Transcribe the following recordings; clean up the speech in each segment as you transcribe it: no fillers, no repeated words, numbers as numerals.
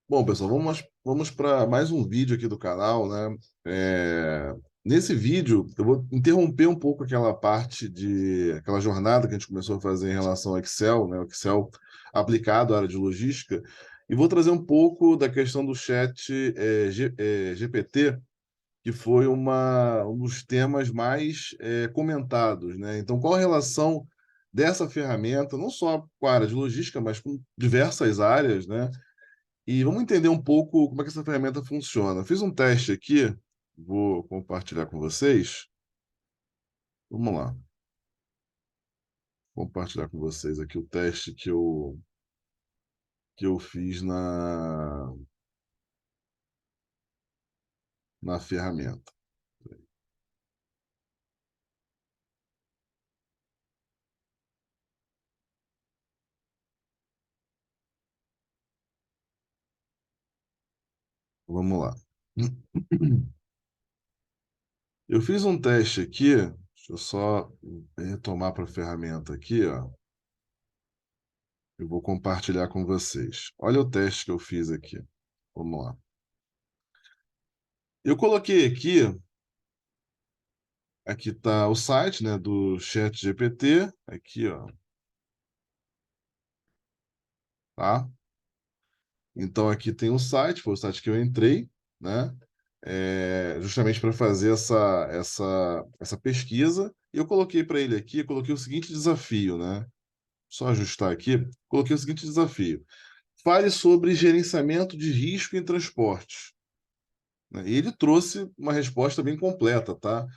Bom, pessoal, vamos para mais um vídeo aqui do canal, né? Nesse vídeo, eu vou interromper um pouco aquela parte aquela jornada que a gente começou a fazer em relação ao Excel, né? O Excel aplicado à área de logística, e vou trazer um pouco da questão do chat GPT, que foi um dos temas mais comentados, né? Então, qual a relação dessa ferramenta, não só com a área de logística, mas com diversas áreas, né? E vamos entender um pouco como é que essa ferramenta funciona. Eu fiz um teste aqui, vou compartilhar com vocês. Vamos lá, compartilhar com vocês aqui o teste que eu fiz na ferramenta. Vamos lá. Eu fiz um teste aqui, deixa eu só retomar para a ferramenta aqui, ó. Eu vou compartilhar com vocês. Olha o teste que eu fiz aqui. Vamos lá. Eu coloquei aqui está o site, né, do ChatGPT, aqui, ó, tá? Então aqui tem um site, foi o site que eu entrei, né? Justamente para fazer essa pesquisa. E eu coloquei para ele aqui, eu coloquei o seguinte desafio, né? Só ajustar aqui, coloquei o seguinte desafio. Fale sobre gerenciamento de risco em transportes, né? E ele trouxe uma resposta bem completa, tá?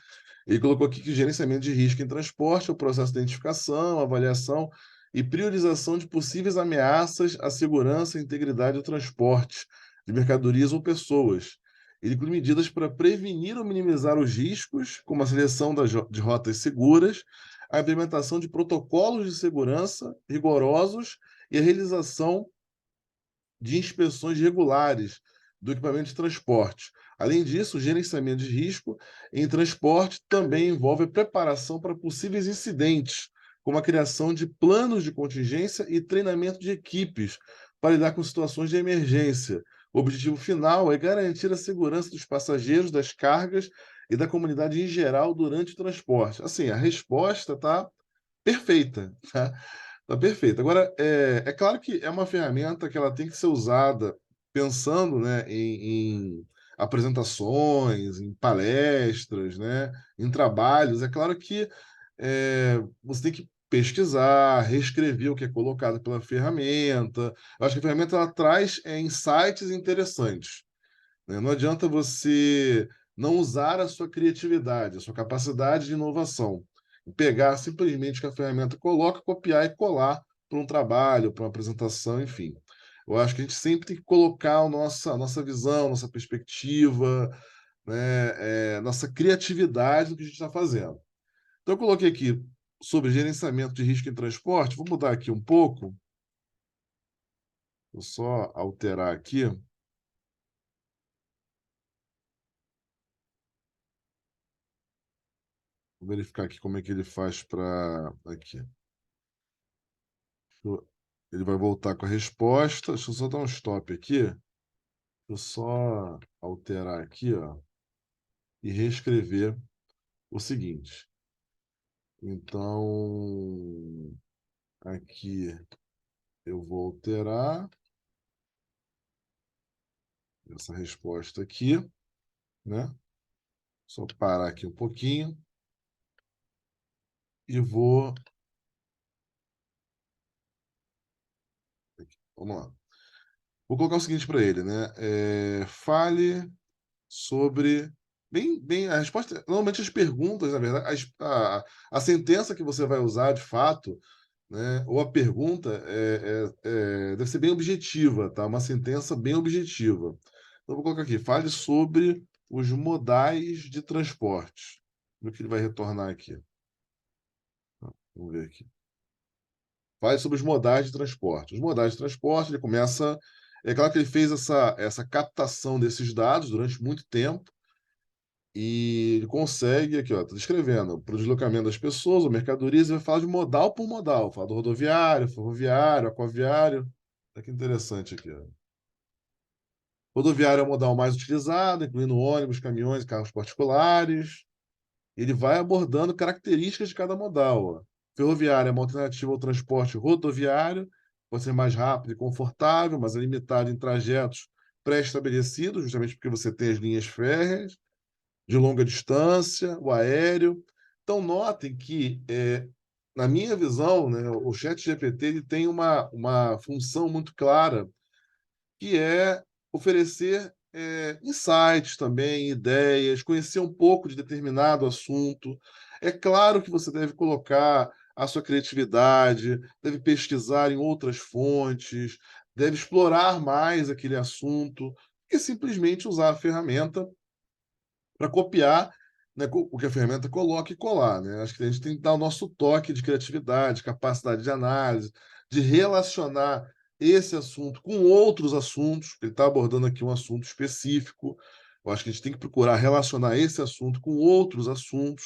Ele colocou aqui que gerenciamento de risco em transporte é o processo de identificação, avaliação e priorização de possíveis ameaças à segurança e integridade do transporte de mercadorias ou pessoas. Ele inclui medidas para prevenir ou minimizar os riscos, como a seleção de rotas seguras, a implementação de protocolos de segurança rigorosos e a realização de inspeções regulares do equipamento de transporte. Além disso, o gerenciamento de risco em transporte também envolve a preparação para possíveis incidentes, como a criação de planos de contingência e treinamento de equipes para lidar com situações de emergência. O objetivo final é garantir a segurança dos passageiros, das cargas e da comunidade em geral durante o transporte. Assim, a resposta está perfeita, tá? Tá perfeito. Agora, é claro que é uma ferramenta que ela tem que ser usada pensando, né, em apresentações, em palestras, né, em trabalhos. É claro que você tem que pesquisar, reescrever o que é colocado pela ferramenta. Eu acho que a ferramenta ela traz insights interessantes, né? Não adianta você não usar a sua criatividade, a sua capacidade de inovação. E pegar simplesmente o que a ferramenta coloca, copiar e colar para um trabalho, para uma apresentação, enfim. Eu acho que a gente sempre tem que colocar a nossa visão, nossa perspectiva, né, nossa criatividade no que a gente está fazendo. Então, eu coloquei aqui sobre gerenciamento de risco em transporte. Vou mudar aqui um pouco. Vou só alterar aqui. Vou verificar aqui como é que ele faz para. Aqui. Ele vai voltar com a resposta. Deixa eu só dar um stop aqui. Deixa eu só alterar aqui, ó, e reescrever o seguinte. Então, aqui eu vou alterar essa resposta aqui, né? Só parar aqui um pouquinho e vou. Vamos lá. Vou colocar o seguinte para ele, né? Fale sobre. Bem, a resposta. Normalmente as perguntas, na verdade, a sentença que você vai usar de fato, né? Ou a pergunta deve ser bem objetiva, tá? Uma sentença bem objetiva. Então, vou colocar aqui: fale sobre os modais de transporte. O que ele vai retornar aqui? Vamos ver aqui. Fale sobre os modais de transporte. Os modais de transporte, ele começa. É claro que ele fez essa captação desses dados durante muito tempo e ele consegue, aqui, ó, tô descrevendo, para o deslocamento das pessoas ou mercadorias, ele vai falar de modal por modal, fala do rodoviário, ferroviário, aquaviário. Olha que interessante aqui, ó. Rodoviário é o modal mais utilizado, incluindo ônibus, caminhões e carros particulares. Ele vai abordando características de cada modal. Ó. Ferroviário é uma alternativa ao transporte rodoviário, pode ser mais rápido e confortável, mas é limitado em trajetos pré-estabelecidos, justamente porque você tem as linhas férreas de longa distância, o aéreo. Então, notem que, na minha visão, né, o ChatGPT ele tem uma função muito clara, que é oferecer insights também, ideias, conhecer um pouco de determinado assunto. É claro que você deve colocar a sua criatividade, deve pesquisar em outras fontes, deve explorar mais aquele assunto, e simplesmente usar a ferramenta para copiar, né, o que a ferramenta coloca e colar, né? Acho que a gente tem que dar o nosso toque de criatividade, capacidade de análise, de relacionar esse assunto com outros assuntos. Ele está abordando aqui um assunto específico. Eu acho que a gente tem que procurar relacionar esse assunto com outros assuntos.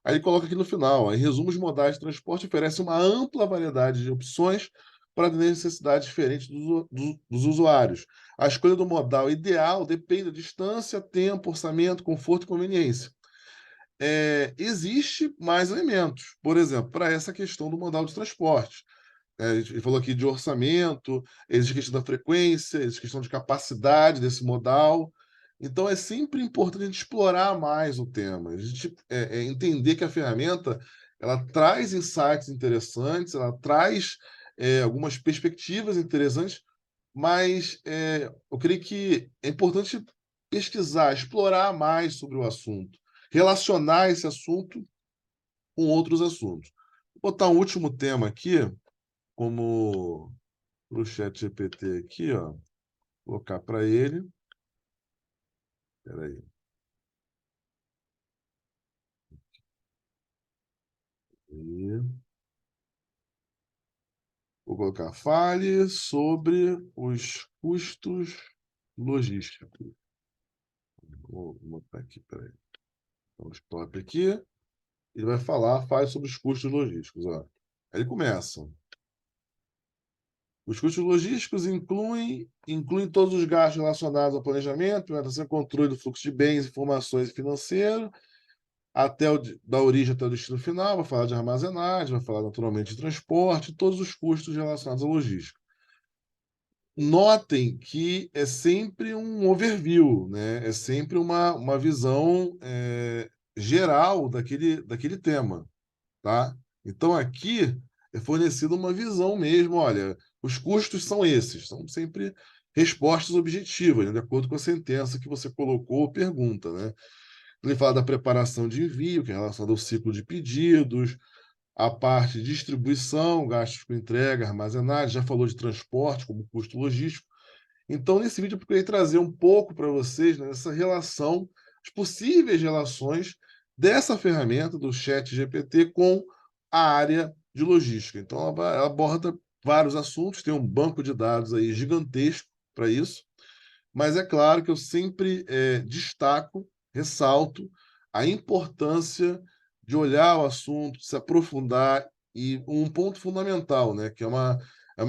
Aí ele coloca aqui no final, ó, em resumo, os modais de transporte oferecem uma ampla variedade de opções para atender necessidades diferentes dos usuários. A escolha do modal ideal depende da distância, tempo, orçamento, conforto e conveniência. Existe mais elementos, por exemplo, para essa questão do modal de transporte. Ele falou aqui de orçamento, existe questão da frequência, existe questão de capacidade desse modal. Então, é sempre importante a gente explorar mais o tema, a gente entender que a ferramenta ela traz insights interessantes, ela traz algumas perspectivas interessantes, mas eu creio que é importante pesquisar, explorar mais sobre o assunto, relacionar esse assunto com outros assuntos. Vou botar um último tema aqui, como para o chat GPT aqui, ó, colocar para ele. Espera aí. Vou colocar, fale sobre os custos logísticos. Vou botar aqui, peraí. Então, stop aqui. Ele vai falar, fale sobre os custos logísticos. Ó. Aí ele começa. Os custos logísticos incluem todos os gastos relacionados ao planejamento, implementação e controle do fluxo de bens, informações e financeiro, da origem até o destino final, vai falar de armazenagem, vai falar naturalmente de transporte, todos os custos relacionados à logística. Notem que é sempre um overview, né? É sempre uma visão geral daquele tema, tá? Então aqui é fornecida uma visão mesmo, olha, os custos são esses, são sempre respostas objetivas, né? De acordo com a sentença que você colocou ou pergunta, né? Ele fala da preparação de envio, que é relacionado ao ciclo de pedidos, a parte de distribuição, gastos com entrega, armazenagem, já falou de transporte como custo logístico. Então, nesse vídeo, eu procurei trazer um pouco para vocês, né, essa relação, as possíveis relações dessa ferramenta do Chat GPT com a área de logística. Então, ela aborda vários assuntos, tem um banco de dados aí gigantesco para isso, mas é claro que eu sempre destaco, ressalto a importância de olhar o assunto, se aprofundar e um ponto fundamental, né, que é uma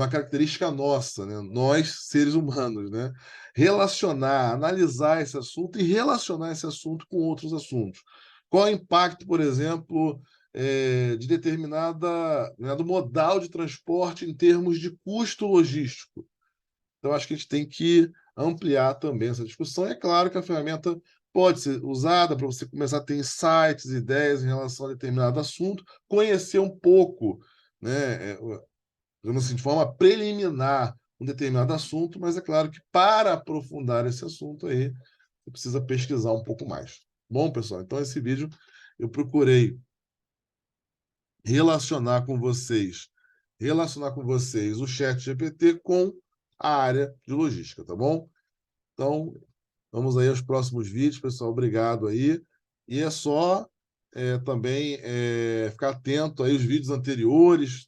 característica nossa, né, nós, seres humanos, né, relacionar, analisar esse assunto e relacionar esse assunto com outros assuntos. Qual é o impacto, por exemplo, de determinado modal de transporte em termos de custo logístico? Então, acho que a gente tem que ampliar também essa discussão. É claro que a ferramenta pode ser usada para você começar a ter insights, ideias em relação a determinado assunto, conhecer um pouco, né, digamos assim, de forma preliminar um determinado assunto, mas é claro que para aprofundar esse assunto aí, você precisa pesquisar um pouco mais. Bom, pessoal, então esse vídeo eu procurei relacionar com vocês, relacionar com vocês o chat GPT com a área de logística, tá bom? Então, vamos aí aos próximos vídeos, pessoal. Obrigado aí. E é só também ficar atento aí aos vídeos anteriores,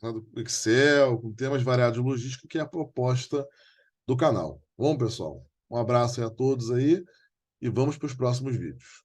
lá do Excel, com temas variados de logística, que é a proposta do canal. Bom, pessoal, um abraço aí a todos aí e vamos para os próximos vídeos.